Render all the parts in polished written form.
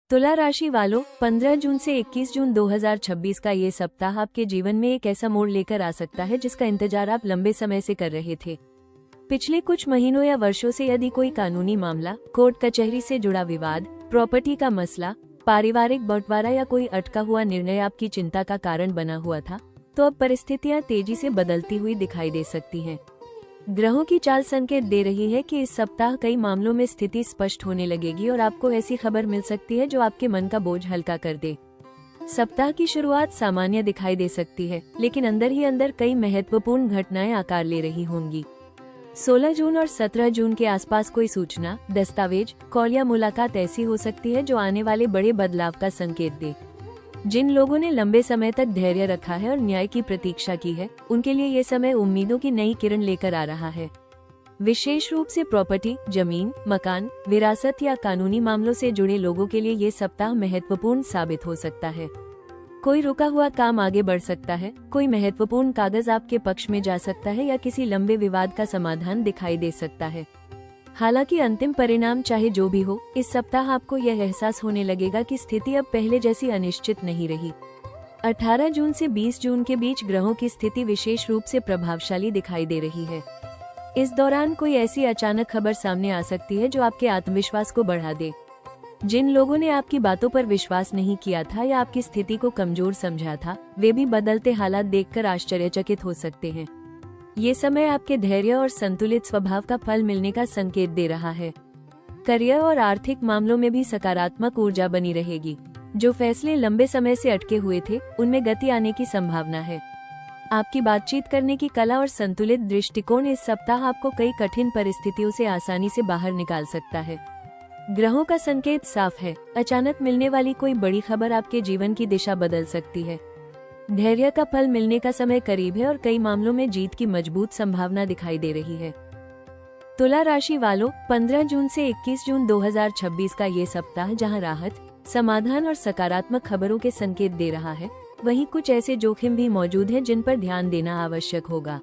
तुला राशि वालों, 15 जून से 21 जून 2026 का ये सप्ताह आपके जीवन में एक ऐसा मोड़ लेकर आ सकता है जिसका इंतजार आप लंबे समय से कर रहे थे। पिछले कुछ महीनों या वर्षों से यदि कोई कानूनी मामला, कोर्ट कचहरी से जुड़ा विवाद, प्रॉपर्टी का मसला, पारिवारिक बंटवारा या कोई अटका हुआ निर्णय आपकी चिंता का कारण बना हुआ था, तो अब परिस्थितियां तेजी से बदलती हुई दिखाई दे सकती हैं। ग्रहों की चाल संकेत दे रही है कि इस सप्ताह कई मामलों में स्थिति स्पष्ट होने लगेगी और आपको ऐसी खबर मिल सकती है जो आपके मन का बोझ हल्का कर दे। सप्ताह की शुरुआत सामान्य दिखाई दे सकती है, लेकिन अंदर ही अंदर कई महत्वपूर्ण घटनाएं आकार ले रही होंगी। 16 जून और 17 जून के आसपास कोई सूचना, दस्तावेज, कॉल या मुलाकात ऐसी हो सकती है जो आने वाले बड़े बदलाव का संकेत दे। जिन लोगों ने लंबे समय तक धैर्य रखा है और न्याय की प्रतीक्षा की है, उनके लिए ये समय उम्मीदों की नई किरण लेकर आ रहा है। विशेष रूप से प्रॉपर्टी, जमीन, मकान, विरासत या कानूनी मामलों से जुड़े लोगों के लिए ये सप्ताह महत्वपूर्ण साबित हो सकता है। कोई रुका हुआ काम आगे बढ़ सकता है, कोई महत्वपूर्ण कागज आपके पक्ष में जा सकता है या किसी लंबे विवाद का समाधान दिखाई दे सकता है। हालांकि अंतिम परिणाम चाहे जो भी हो, इस सप्ताह आपको यह एहसास होने लगेगा कि स्थिति अब पहले जैसी अनिश्चित नहीं रही। 18 जून से 20 जून के बीच ग्रहों की स्थिति विशेष रूप से प्रभावशाली दिखाई दे रही है। इस दौरान कोई ऐसी अचानक खबर सामने आ सकती है जो आपके आत्मविश्वास को बढ़ा दे। जिन लोगों ने आपकी बातों पर विश्वास नहीं किया था या आपकी स्थिति को कमजोर समझा था, वे भी बदलते हालात देखकर आश्चर्यचकित हो सकते हैं। ये समय आपके धैर्य और संतुलित स्वभाव का फल मिलने का संकेत दे रहा है। करियर और आर्थिक मामलों में भी सकारात्मक ऊर्जा बनी रहेगी। जो फैसले लंबे समय से अटके हुए थे, उनमें गति आने की संभावना है। आपकी बातचीत करने की कला और संतुलित दृष्टिकोण इस सप्ताह आपको कई कठिन परिस्थितियों से आसानी से बाहर निकाल सकता है। ग्रहों का संकेत साफ है, अचानक मिलने वाली कोई बड़ी खबर आपके जीवन की दिशा बदल सकती है। धैर्य का फल मिलने का समय करीब है और कई मामलों में जीत की मजबूत संभावना दिखाई दे रही है। तुला राशि वालों, 15 जून से 21 जून 2026 का ये सप्ताह जहां राहत, समाधान और सकारात्मक खबरों के संकेत दे रहा है, वहीं कुछ ऐसे जोखिम भी मौजूद हैं जिन पर ध्यान देना आवश्यक होगा।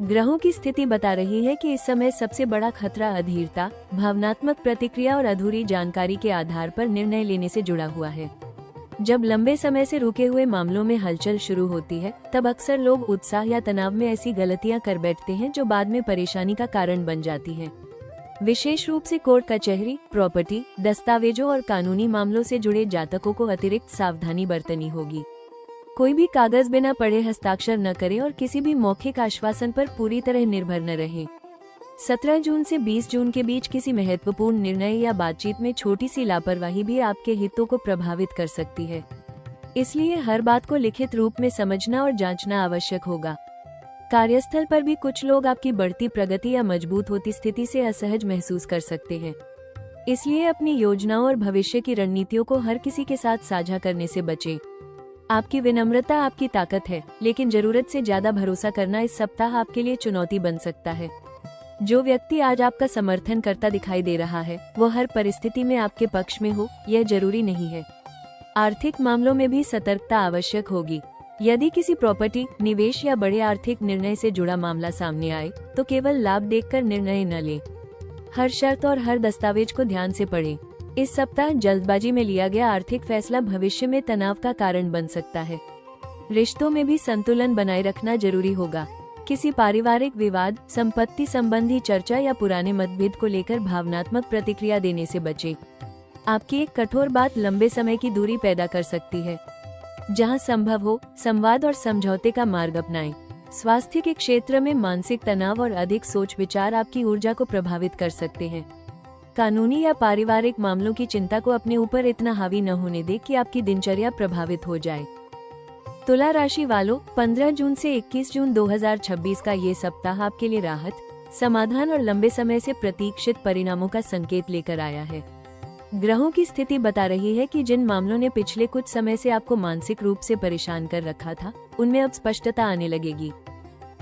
ग्रहों की स्थिति बता रही है कि इस समय सबसे बड़ा खतरा अधीरता, भावनात्मक प्रतिक्रिया और अधूरी जानकारी के आधार पर निर्णय लेने से जुड़ा हुआ है। जब लंबे समय से रुके हुए मामलों में हलचल शुरू होती है, तब अक्सर लोग उत्साह या तनाव में ऐसी गलतियां कर बैठते हैं जो बाद में परेशानी का कारण बन जाती हैं। विशेष रूप से कोर्ट कचहरी, प्रॉपर्टी, दस्तावेजों और कानूनी मामलों से जुड़े जातकों को अतिरिक्त सावधानी बरतनी होगी। कोई भी कागज बिना पढ़े हस्ताक्षर न करें और किसी भी मौखिक आश्वासन पर पूरी तरह निर्भर न रहें। 17 जून से 20 जून के बीच किसी महत्वपूर्ण निर्णय या बातचीत में छोटी सी लापरवाही भी आपके हितों को प्रभावित कर सकती है। इसलिए हर बात को लिखित रूप में समझना और जांचना आवश्यक होगा। कार्यस्थल पर भी कुछ लोग आपकी बढ़ती प्रगति या मजबूत होती स्थिति से असहज महसूस कर सकते हैं। इसलिए अपनी योजनाओं और भविष्य की रणनीतियों को हर किसी के साथ साझा करने से बचें। आपकी विनम्रता आपकी ताकत है, लेकिन जरूरत से ज्यादा भरोसा करना इस सप्ताह आपके लिए चुनौती बन सकता है। जो व्यक्ति आज आपका समर्थन करता दिखाई दे रहा है, वो हर परिस्थिति में आपके पक्ष में हो, यह जरूरी नहीं है। आर्थिक मामलों में भी सतर्कता आवश्यक होगी। यदि किसी प्रॉपर्टी, निवेश या बड़े आर्थिक निर्णय से जुड़ा मामला सामने आए, तो केवल लाभ देखकर निर्णय न लें। हर शर्त और हर दस्तावेज को ध्यान से पढ़ें। इस सप्ताह जल्दबाजी में लिया गया आर्थिक फैसला भविष्य में तनाव का कारण बन सकता है। रिश्तों में भी संतुलन बनाए रखना जरूरी होगा। किसी पारिवारिक विवाद, संपत्ति संबंधी चर्चा या पुराने मतभेद को लेकर भावनात्मक प्रतिक्रिया देने से बचें। आपकी एक कठोर बात लंबे समय की दूरी पैदा कर सकती है। जहां संभव हो, संवाद और समझौते का मार्ग अपनाएं। स्वास्थ्य के क्षेत्र में मानसिक तनाव और अधिक सोच विचार आपकी ऊर्जा को प्रभावित कर सकते हैं। कानूनी या पारिवारिक मामलों की चिंता को अपने ऊपर इतना हावी न होने दे कि आपकी दिनचर्या प्रभावित हो जाए। तुला राशि वालों, 15 जून से 21 जून 2026 का ये सप्ताह आपके लिए राहत, समाधान और लंबे समय से प्रतीक्षित परिणामों का संकेत लेकर आया है। ग्रहों की स्थिति बता रही है कि जिन मामलों ने पिछले कुछ समय से आपको मानसिक रूप से परेशान कर रखा था, उनमें अब स्पष्टता आने लगेगी।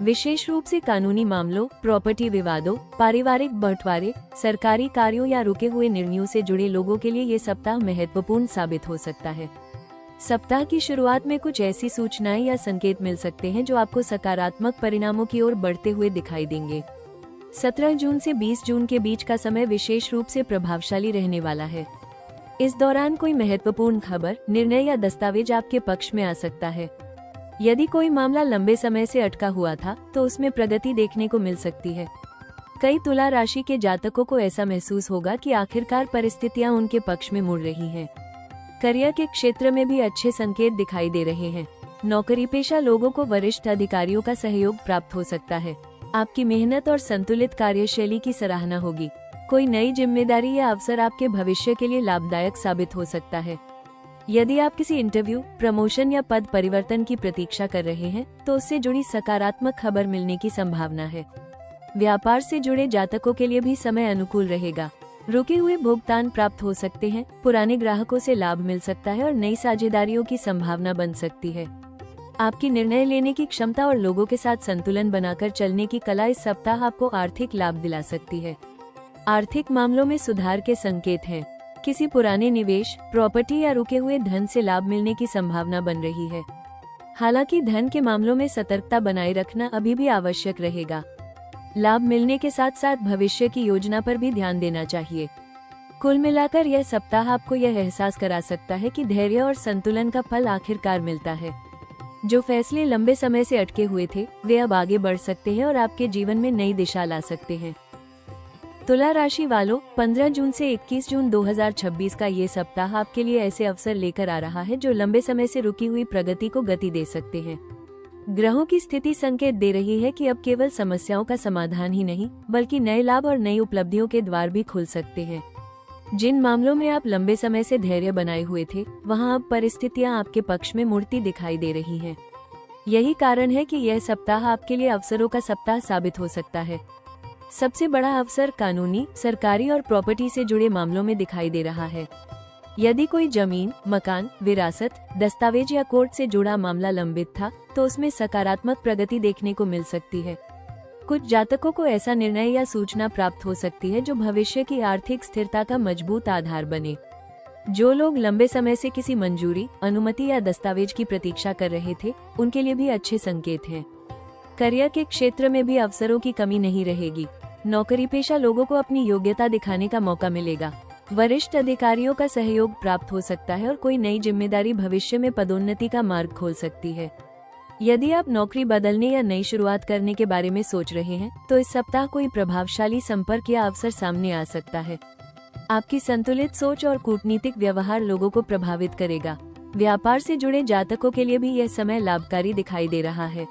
विशेष रूप से कानूनी मामलों, प्रॉपर्टी विवादों, पारिवारिक बंटवारे, सरकारी कार्यों या रुके हुए निर्णयों से जुड़े लोगों के लिए ये सप्ताह महत्वपूर्ण साबित हो सकता है। सप्ताह की शुरुआत में कुछ ऐसी सूचनाएं या संकेत मिल सकते हैं जो आपको सकारात्मक परिणामों की ओर बढ़ते हुए दिखाई देंगे। 17 जून से 20 जून के बीच का समय विशेष रूप से प्रभावशाली रहने वाला है। इस दौरान कोई महत्वपूर्ण खबर, निर्णय या दस्तावेज आपके पक्ष में आ सकता है। यदि कोई मामला लंबे समय से अटका हुआ था तो उसमें प्रगति देखने को मिल सकती है। कई तुला राशि के जातकों को ऐसा महसूस होगा कि आखिरकार परिस्थितियां उनके पक्ष में मुड़ रही हैं। करियर के क्षेत्र में भी अच्छे संकेत दिखाई दे रहे हैं। नौकरी पेशा लोगों को वरिष्ठ अधिकारियों का सहयोग प्राप्त हो सकता है। आपकी मेहनत और संतुलित कार्यशैली की सराहना होगी। कोई नई जिम्मेदारी या अवसर आपके भविष्य के लिए लाभदायक साबित हो सकता है। यदि आप किसी इंटरव्यू, प्रमोशन या पद परिवर्तन की प्रतीक्षा कर रहे हैं तो उससे जुड़ी सकारात्मक खबर मिलने की संभावना है। व्यापार से जुड़े जातकों के लिए भी समय अनुकूल रहेगा। रुके हुए भुगतान प्राप्त हो सकते हैं, पुराने ग्राहकों से लाभ मिल सकता है और नई साझेदारियों की संभावना बन सकती है। आपकी निर्णय लेने की क्षमता और लोगों के साथ संतुलन बनाकर चलने की कला इस सप्ताह आपको आर्थिक लाभ दिला सकती है। आर्थिक मामलों में सुधार के संकेत हैं। किसी पुराने निवेश, प्रॉपर्टी या रुके हुए धन से लाभ मिलने की संभावना बन रही है। हालांकि धन के मामलों में सतर्कता बनाए रखना अभी भी आवश्यक रहेगा। लाभ मिलने के साथ साथ भविष्य की योजना पर भी ध्यान देना चाहिए। कुल मिलाकर यह सप्ताह आपको यह एहसास करा सकता है कि धैर्य और संतुलन का फल आखिरकार मिलता है। जो फैसले लंबे समय से अटके हुए थे वे अब आगे बढ़ सकते हैं और आपके जीवन में नई दिशा ला सकते हैं। तुला राशि वालों, 15 जून से 21 जून 2026 का ये सप्ताह आपके लिए ऐसे अवसर लेकर आ रहा है जो लंबे समय से रुकी हुई प्रगति को गति दे सकते हैं। ग्रहों की स्थिति संकेत दे रही है कि अब केवल समस्याओं का समाधान ही नहीं बल्कि नए लाभ और नई उपलब्धियों के द्वार भी खुल सकते हैं। जिन मामलों में आप लंबे समय से धैर्य बनाए हुए थे वहां अब परिस्थितियां आपके पक्ष में मुड़ती दिखाई दे रही हैं। यही कारण है कि यह सप्ताह आपके लिए अवसरों का सप्ताह साबित हो सकता है। सबसे बड़ा अवसर कानूनी, सरकारी और प्रॉपर्टी से जुड़े मामलों में दिखाई दे रहा है। यदि कोई जमीन, मकान, विरासत, दस्तावेज या कोर्ट से जुड़ा मामला लंबित था तो उसमें सकारात्मक प्रगति देखने को मिल सकती है। कुछ जातकों को ऐसा निर्णय या सूचना प्राप्त हो सकती है जो भविष्य की आर्थिक स्थिरता का मजबूत आधार बने। जो लोग लंबे समय से किसी मंजूरी, अनुमति या दस्तावेज की प्रतीक्षा कर रहे थे उनके लिए भी अच्छे संकेत हैं। करियर के क्षेत्र में भी अवसरों की कमी नहीं रहेगी। नौकरी पेशा लोगों को अपनी योग्यता दिखाने का मौका मिलेगा। वरिष्ठ अधिकारियों का सहयोग प्राप्त हो सकता है और कोई नई जिम्मेदारी भविष्य में पदोन्नति का मार्ग खोल सकती है। यदि आप नौकरी बदलने या नई शुरुआत करने के बारे में सोच रहे हैं तो इस सप्ताह कोई प्रभावशाली संपर्क या अवसर सामने आ सकता है। आपकी संतुलित सोच और कूटनीतिक व्यवहार लोगों को प्रभावित करेगा। व्यापार से जुड़े जातकों के लिए भी यह समय लाभकारी दिखाई दे रहा है।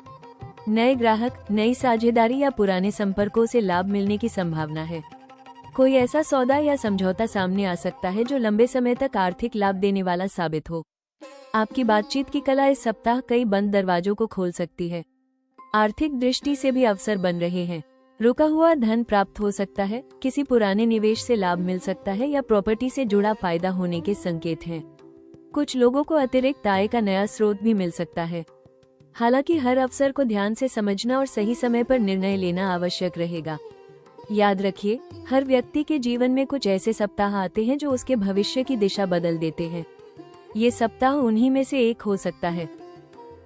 नए ग्राहक, नई साझेदारी या पुराने संपर्कों से लाभ मिलने की संभावना है। कोई ऐसा सौदा या समझौता सामने आ सकता है जो लंबे समय तक आर्थिक लाभ देने वाला साबित हो। आपकी बातचीत की कला इस सप्ताह कई बंद दरवाजों को खोल सकती है। आर्थिक दृष्टि से भी अवसर बन रहे हैं। रुका हुआ धन प्राप्त हो सकता है, किसी पुराने निवेश से लाभ मिल सकता है या प्रॉपर्टी से जुड़ा फायदा होने के संकेत हैं। कुछ लोगों को अतिरिक्त आय का नया स्रोत भी मिल सकता है। हालांकि हर अवसर को ध्यान से समझना और सही समय पर निर्णय लेना आवश्यक रहेगा। याद रखिए, हर व्यक्ति के जीवन में कुछ ऐसे सप्ताह आते हैं जो उसके भविष्य की दिशा बदल देते हैं। ये सप्ताह उन्हीं में से एक हो सकता है।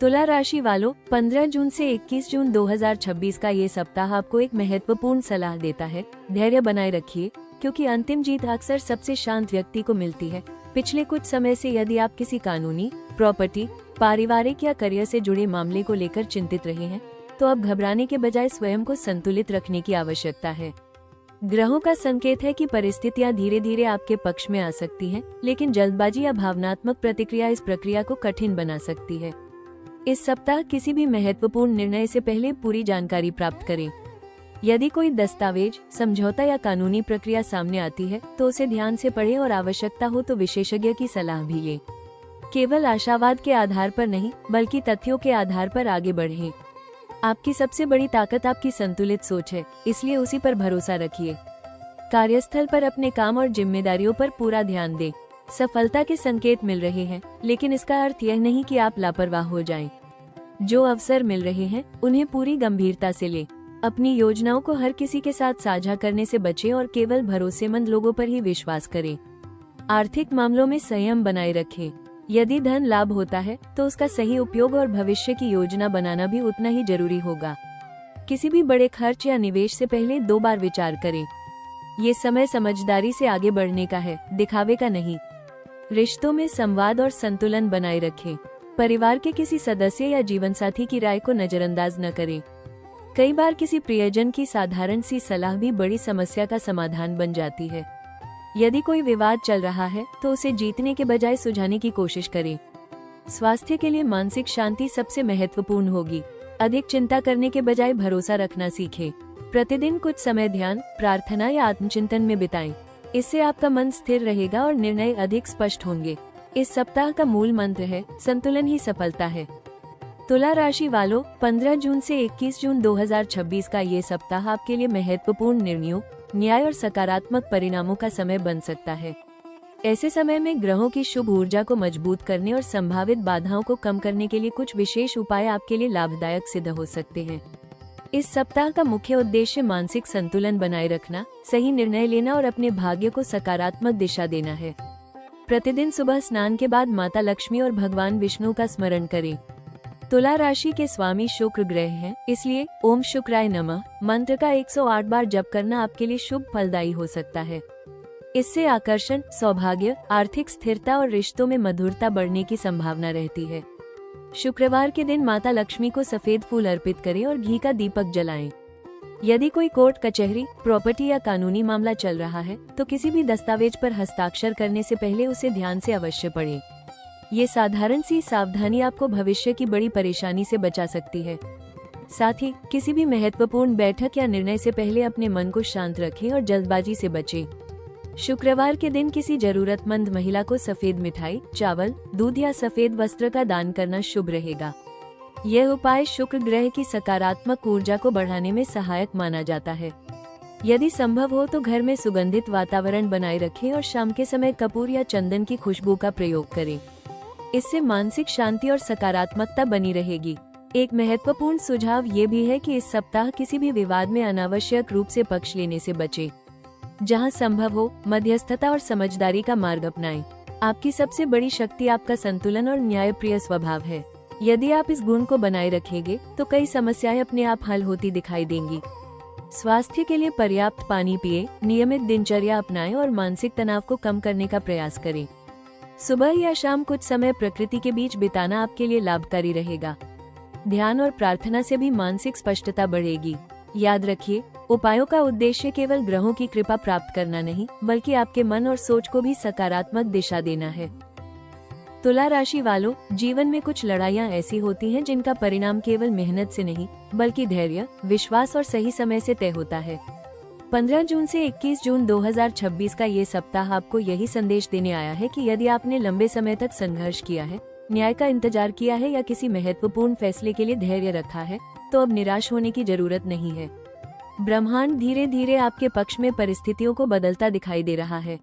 तुला राशि वालों, 15 जून से 21 जून 2026 का ये सप्ताह आपको एक महत्वपूर्ण सलाह देता है। धैर्य बनाए रखिए, क्योंकि अंतिम जीत अक्सर सबसे शांत व्यक्ति को मिलती है। पिछले कुछ समय से यदि आप किसी कानूनी, प्रॉपर्टी, पारिवारिक या करियर से जुड़े मामले को लेकर चिंतित रहे हैं तो अब घबराने के बजाय स्वयं को संतुलित रखने की आवश्यकता है। ग्रहों का संकेत है कि परिस्थितियां धीरे धीरे आपके पक्ष में आ सकती हैं, लेकिन जल्दबाजी या भावनात्मक प्रतिक्रिया इस प्रक्रिया को कठिन बना सकती है। इस सप्ताह किसी भी महत्वपूर्ण निर्णय से पहले पूरी जानकारी प्राप्त करें। यदि कोई दस्तावेज, समझौता या कानूनी प्रक्रिया सामने आती है तो उसे ध्यान से पढ़ें और आवश्यकता हो तो विशेषज्ञ की सलाह भी लें। केवल आशावाद के आधार पर नहीं बल्कि तथ्यों के आधार पर आगे बढ़ें। आपकी सबसे बड़ी ताकत आपकी संतुलित सोच है, इसलिए उसी पर भरोसा रखिए। कार्यस्थल पर अपने काम और जिम्मेदारियों पर पूरा ध्यान दें। सफलता के संकेत मिल रहे हैं, लेकिन इसका अर्थ यह नहीं कि आप लापरवाह हो जाएं। जो अवसर मिल रहे हैं उन्हें पूरी गंभीरता से लें। अपनी योजनाओं को हर किसी के साथ साझा करने से बचें और केवल भरोसेमंद लोगों पर ही विश्वास करें। आर्थिक मामलों में संयम बनाए रखें। यदि धन लाभ होता है तो उसका सही उपयोग और भविष्य की योजना बनाना भी उतना ही जरूरी होगा। किसी भी बड़े खर्च या निवेश से पहले 2 बार विचार करें। ये समय समझदारी से आगे बढ़ने का है, दिखावे का नहीं। रिश्तों में संवाद और संतुलन बनाए रखें। परिवार के किसी सदस्य या जीवनसाथी की राय को नजरअंदाज न करें। कई बार किसी प्रियजन की साधारण सी सलाह भी बड़ी समस्या का समाधान बन जाती है। यदि कोई विवाद चल रहा है तो उसे जीतने के बजाय सुलझाने की कोशिश करें। स्वास्थ्य के लिए मानसिक शांति सबसे महत्वपूर्ण होगी। अधिक चिंता करने के बजाय भरोसा रखना सीखें। प्रतिदिन कुछ समय ध्यान, प्रार्थना या आत्मचिंतन में बिताएं। इससे आपका मन स्थिर रहेगा और निर्णय अधिक स्पष्ट होंगे। इस सप्ताह का मूल मंत्र है, संतुलन ही सफलता है। तुला राशि वालों, 15 जून से 21 जून 2026 का ये सप्ताह आपके लिए महत्वपूर्ण निर्णयों, न्याय और सकारात्मक परिणामों का समय बन सकता है। ऐसे समय में ग्रहों की शुभ ऊर्जा को मजबूत करने और संभावित बाधाओं को कम करने के लिए कुछ विशेष उपाय आपके लिए लाभदायक सिद्ध हो सकते हैं। इस सप्ताह का मुख्य उद्देश्य मानसिक संतुलन बनाए रखना, सही निर्णय लेना और अपने भाग्य को सकारात्मक दिशा देना है। प्रतिदिन सुबह स्नान के बाद माता लक्ष्मी और भगवान विष्णु का स्मरण करें। तुला राशि के स्वामी शुक्र ग्रह हैं, इसलिए ओम शुक्राय नमः मंत्र का 108 बार जप करना आपके लिए शुभ फलदायी हो सकता है। इससे आकर्षण, सौभाग्य, आर्थिक स्थिरता और रिश्तों में मधुरता बढ़ने की संभावना रहती है। शुक्रवार के दिन माता लक्ष्मी को सफेद फूल अर्पित करें और घी का दीपक जलाएं। यदि कोई कोर्ट कचहरी, प्रॉपर्टी या कानूनी मामला चल रहा है तो किसी भी दस्तावेज पर हस्ताक्षर करने से पहले उसे ध्यान से अवश्य पढ़ें। ये साधारण सी सावधानी आपको भविष्य की बड़ी परेशानी से बचा सकती है। साथ ही किसी भी महत्वपूर्ण बैठक या निर्णय से पहले अपने मन को शांत रखें और जल्दबाजी से बचें। शुक्रवार के दिन किसी जरूरतमंद महिला को सफेद मिठाई, चावल, दूध या सफेद वस्त्र का दान करना शुभ रहेगा। यह उपाय शुक्र ग्रह की सकारात्मक ऊर्जा को बढ़ाने में सहायक माना जाता है। यदि संभव हो तो घर में सुगंधित वातावरण बनाए रखें और शाम के समय कपूर या चंदन की खुशबू का प्रयोग करें। इससे मानसिक शांति और सकारात्मकता बनी रहेगी। एक महत्वपूर्ण सुझाव ये भी है कि इस सप्ताह किसी भी विवाद में अनावश्यक रूप से पक्ष लेने से बचें। जहां संभव हो मध्यस्थता और समझदारी का मार्ग अपनाएं। आपकी सबसे बड़ी शक्ति आपका संतुलन और न्यायप्रिय स्वभाव है। यदि आप इस गुण को बनाए रखेंगे तो कई समस्याएं अपने आप हल होती दिखाई देंगी। स्वास्थ्य के लिए पर्याप्त पानी पिए, नियमित दिनचर्या अपनाएं और मानसिक तनाव को कम करने का प्रयास करें। सुबह या शाम कुछ समय प्रकृति के बीच बिताना आपके लिए लाभकारी रहेगा। ध्यान और प्रार्थना से भी मानसिक स्पष्टता बढ़ेगी। याद रखिए, उपायों का उद्देश्य केवल ग्रहों की कृपा प्राप्त करना नहीं, बल्कि आपके मन और सोच को भी सकारात्मक दिशा देना है। तुला राशि वालों, जीवन में कुछ लड़ाइयाँ ऐसी होती हैं जिनका परिणाम केवल मेहनत से नहीं, बल्कि धैर्य, विश्वास और सही समय से तय होता है। 15 जून से 21 जून 2026 का ये सप्ताह आपको यही संदेश देने आया है कि यदि आपने लंबे समय तक संघर्ष किया है, न्याय का इंतजार किया है या किसी महत्वपूर्ण फैसले के लिए धैर्य रखा है, तो अब निराश होने की जरूरत नहीं है। ब्रह्मांड धीरे धीरे आपके पक्ष में परिस्थितियों को बदलता दिखाई दे रहा है।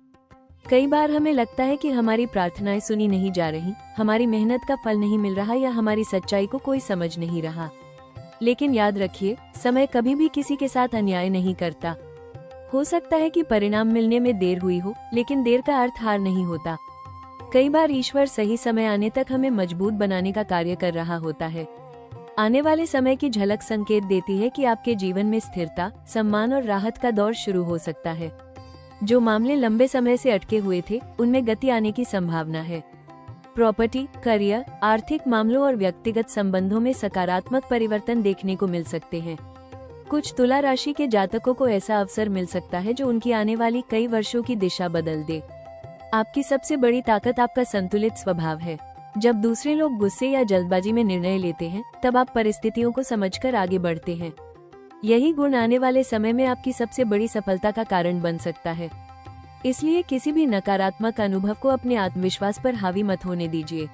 कई बार हमें लगता है कि हमारी प्रार्थनाएं सुनी नहीं जा रही, हमारी मेहनत का फल नहीं मिल रहा या हमारी सच्चाई को कोई समझ नहीं रहा। लेकिन याद रखिए, समय कभी भी किसी के साथ अन्याय नहीं करता। हो सकता है कि परिणाम मिलने में देर हुई हो, लेकिन देर का अर्थ हार नहीं होता। कई बार ईश्वर सही समय आने तक हमें मजबूत बनाने का कार्य कर रहा होता है। आने वाले समय की झलक संकेत देती है कि आपके जीवन में स्थिरता, सम्मान और राहत का दौर शुरू हो सकता है। जो मामले लंबे समय से अटके हुए थे, उनमें गति आने की संभावना है। प्रॉपर्टी, करियर, आर्थिक मामलों और व्यक्तिगत संबंधों में सकारात्मक परिवर्तन देखने को मिल सकते हैं। कुछ तुला राशि के जातकों को ऐसा अवसर मिल सकता है जो उनकी आने वाली कई वर्षों की दिशा बदल दे। आपकी सबसे बड़ी ताकत आपका संतुलित स्वभाव है। जब दूसरे लोग गुस्से या जल्दबाजी में निर्णय लेते हैं, तब आप परिस्थितियों को समझकर आगे बढ़ते हैं। यही गुण आने वाले समय में आपकी सबसे बड़ी सफलता का कारण बन सकता है। इसलिए किसी भी नकारात्मक अनुभव को अपने आत्मविश्वास पर हावी मत होने दीजिए।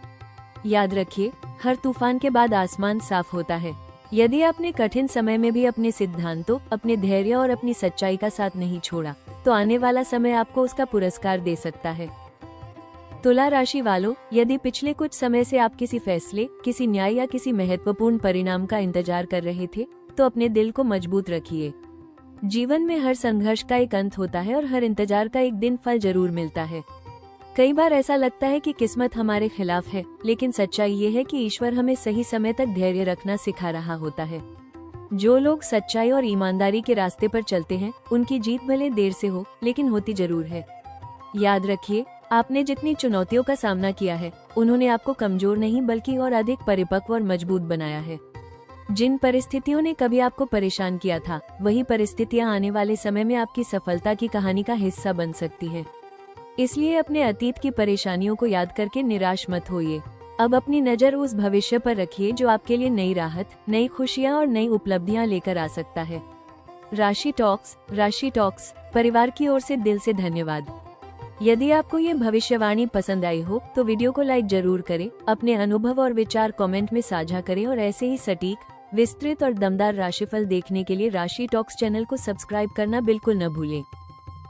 याद रखिए, हर तूफान के बाद आसमान साफ होता है। यदि आपने कठिन समय में भी अपने सिद्धांतों, अपने धैर्य और अपनी सच्चाई का साथ नहीं छोड़ा, तो आने वाला समय आपको उसका पुरस्कार दे सकता है। तुला राशि वालों, यदि पिछले कुछ समय से आप किसी फैसले, किसी न्याय या किसी महत्वपूर्ण परिणाम का इंतजार कर रहे थे, तो अपने दिल को मजबूत रखिए। जीवन में हर संघर्ष का एक अंत होता है और हर इंतजार का एक दिन फल जरूर मिलता है। कई बार ऐसा लगता है कि किस्मत हमारे खिलाफ है, लेकिन सच्चाई ये है कि ईश्वर हमें सही समय तक धैर्य रखना सिखा रहा होता है। जो लोग सच्चाई और ईमानदारी के रास्ते पर चलते हैं, उनकी जीत भले देर से हो, लेकिन होती जरूर है। याद रखिए, आपने जितनी चुनौतियों का सामना किया है, उन्होंने आपको कमजोर नहीं बल्कि और अधिक परिपक्व और मजबूत बनाया है। जिन परिस्थितियों ने कभी आपको परेशान किया था, वही परिस्थितियां आने वाले समय में आपकी सफलता की कहानी का हिस्सा बन सकती है। इसलिए अपने अतीत की परेशानियों को याद करके निराश मत होइए। अब अपनी नजर उस भविष्य पर रखिए जो आपके लिए नई राहत, नई खुशियां और नई उपलब्धियां लेकर आ सकता है। राशि टॉक्स परिवार की ओर से दिल से धन्यवाद। यदि आपको ये भविष्यवाणी पसंद आई हो तो वीडियो को लाइक जरूर करें, अपने अनुभव और विचार कमेंट में साझा करें और ऐसे ही सटीक, विस्तृत और दमदार राशिफल देखने के लिए राशि टॉक्स चैनल को सब्सक्राइब करना बिल्कुल न भूलें।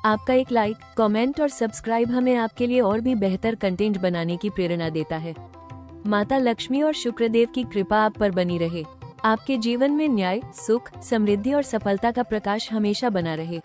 आपका एक लाइक, कमेंट और सब्सक्राइब हमें आपके लिए और भी बेहतर कंटेंट बनाने की प्रेरणा देता है। माता लक्ष्मी और शुक्रदेव की कृपा आप पर बनी रहे। आपके जीवन में न्याय, सुख, समृद्धि और सफलता का प्रकाश हमेशा बना रहे।